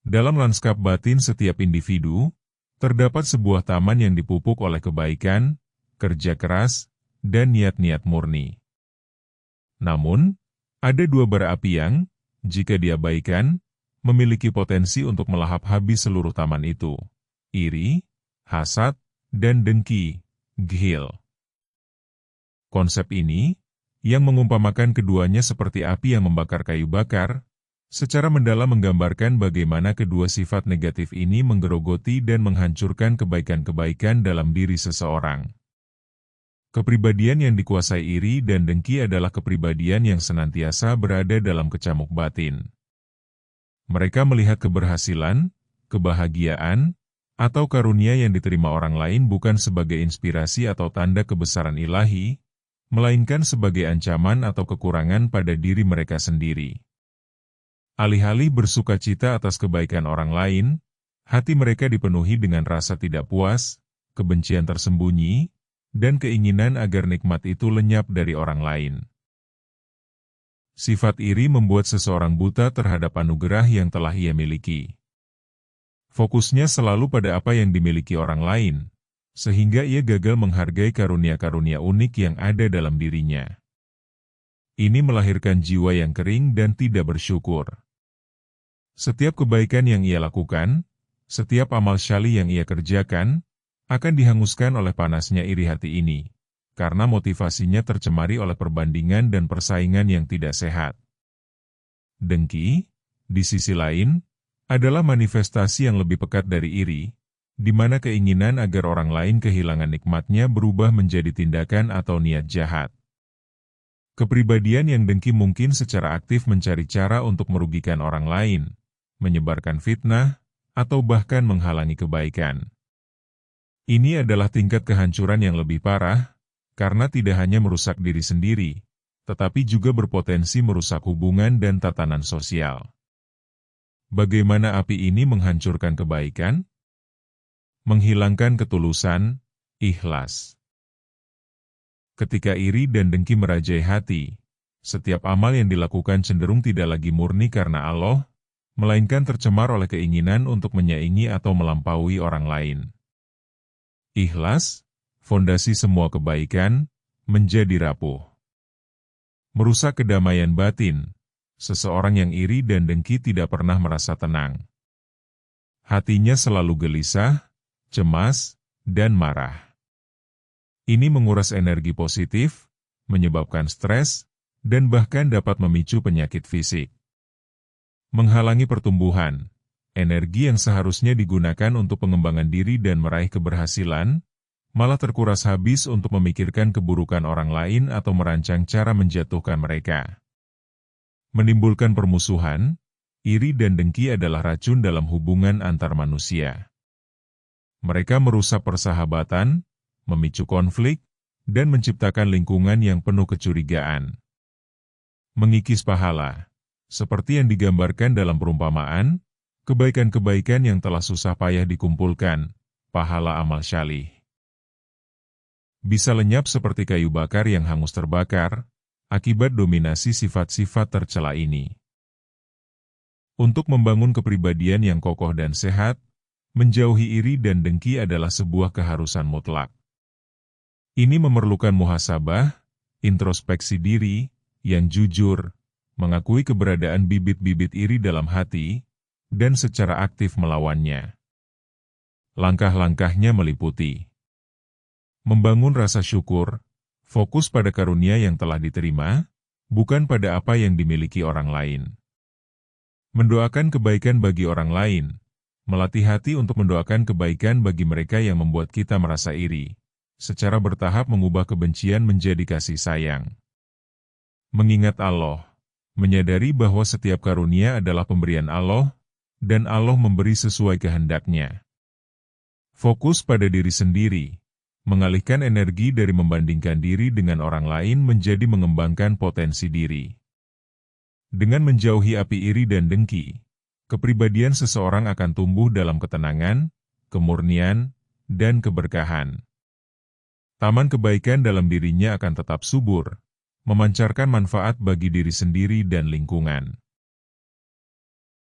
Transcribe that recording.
Dalam lanskap batin setiap individu, terdapat sebuah taman yang dipupuk oleh kebaikan, kerja keras, dan niat-niat murni. Namun, ada dua bara api yang, jika diabaikan, memiliki potensi untuk melahap habis seluruh taman itu: iri, hasad, dan dengki, ghil. Konsep ini, yang mengumpamakan keduanya seperti api yang membakar kayu bakar, secara mendalam menggambarkan bagaimana kedua sifat negatif ini menggerogoti dan menghancurkan kebaikan-kebaikan dalam diri seseorang. Kepribadian yang dikuasai iri dan dengki adalah kepribadian yang senantiasa berada dalam kecamuk batin. Mereka melihat keberhasilan, kebahagiaan, atau karunia yang diterima orang lain bukan sebagai inspirasi atau tanda kebesaran ilahi, melainkan sebagai ancaman atau kekurangan pada diri mereka sendiri. Alih-alih bersukacita atas kebaikan orang lain, hati mereka dipenuhi dengan rasa tidak puas, kebencian tersembunyi, dan keinginan agar nikmat itu lenyap dari orang lain. Sifat iri membuat seseorang buta terhadap anugerah yang telah ia miliki. Fokusnya selalu pada apa yang dimiliki orang lain, sehingga ia gagal menghargai karunia-karunia unik yang ada dalam dirinya. Ini melahirkan jiwa yang kering dan tidak bersyukur. Setiap kebaikan yang ia lakukan, setiap amal syali yang ia kerjakan, akan dihanguskan oleh panasnya iri hati ini, karena motivasinya tercemari oleh perbandingan dan persaingan yang tidak sehat. Dengki, di sisi lain, adalah manifestasi yang lebih pekat dari iri, di mana keinginan agar orang lain kehilangan nikmatnya berubah menjadi tindakan atau niat jahat. Kepribadian yang dengki mungkin secara aktif mencari cara untuk merugikan orang lain, menyebarkan fitnah, atau bahkan menghalangi kebaikan. Ini adalah tingkat kehancuran yang lebih parah, karena tidak hanya merusak diri sendiri, tetapi juga berpotensi merusak hubungan dan tatanan sosial. Bagaimana api ini menghancurkan kebaikan? Menghilangkan ketulusan, ikhlas. Ketika iri dan dengki merajai hati, setiap amal yang dilakukan cenderung tidak lagi murni karena Allah, melainkan tercemar oleh keinginan untuk menyaingi atau melampaui orang lain. Ikhlas, fondasi semua kebaikan, menjadi rapuh. Merusak kedamaian batin, seseorang yang iri dan dengki tidak pernah merasa tenang. Hatinya selalu gelisah, cemas, dan marah. Ini menguras energi positif, menyebabkan stres, dan bahkan dapat memicu penyakit fisik. Menghalangi pertumbuhan, energi yang seharusnya digunakan untuk pengembangan diri dan meraih keberhasilan, malah terkuras habis untuk memikirkan keburukan orang lain atau merancang cara menjatuhkan mereka. Menimbulkan permusuhan, iri dan dengki adalah racun dalam hubungan antar manusia. Mereka merusak persahabatan, memicu konflik, dan menciptakan lingkungan yang penuh kecurigaan. Mengikis pahala, seperti yang digambarkan dalam perumpamaan, kebaikan-kebaikan yang telah susah payah dikumpulkan, pahala amal syalih. Bisa lenyap seperti kayu bakar yang hangus terbakar, akibat dominasi sifat-sifat tercela ini. Untuk membangun kepribadian yang kokoh dan sehat, menjauhi iri dan dengki adalah sebuah keharusan mutlak. Ini memerlukan muhasabah, introspeksi diri, yang jujur, mengakui keberadaan bibit-bibit iri dalam hati, dan secara aktif melawannya. Langkah-langkahnya meliputi membangun rasa syukur, fokus pada karunia yang telah diterima, bukan pada apa yang dimiliki orang lain. Mendoakan kebaikan bagi orang lain, melatih hati untuk mendoakan kebaikan bagi mereka yang membuat kita merasa iri, secara bertahap mengubah kebencian menjadi kasih sayang. Mengingat Allah, menyadari bahwa setiap karunia adalah pemberian Allah, dan Allah memberi sesuai kehendaknya. Fokus pada diri sendiri, mengalihkan energi dari membandingkan diri dengan orang lain menjadi mengembangkan potensi diri. Dengan menjauhi api iri dan dengki, kepribadian seseorang akan tumbuh dalam ketenangan, kemurnian, dan keberkahan. Taman kebaikan dalam dirinya akan tetap subur, memancarkan manfaat bagi diri sendiri dan lingkungan.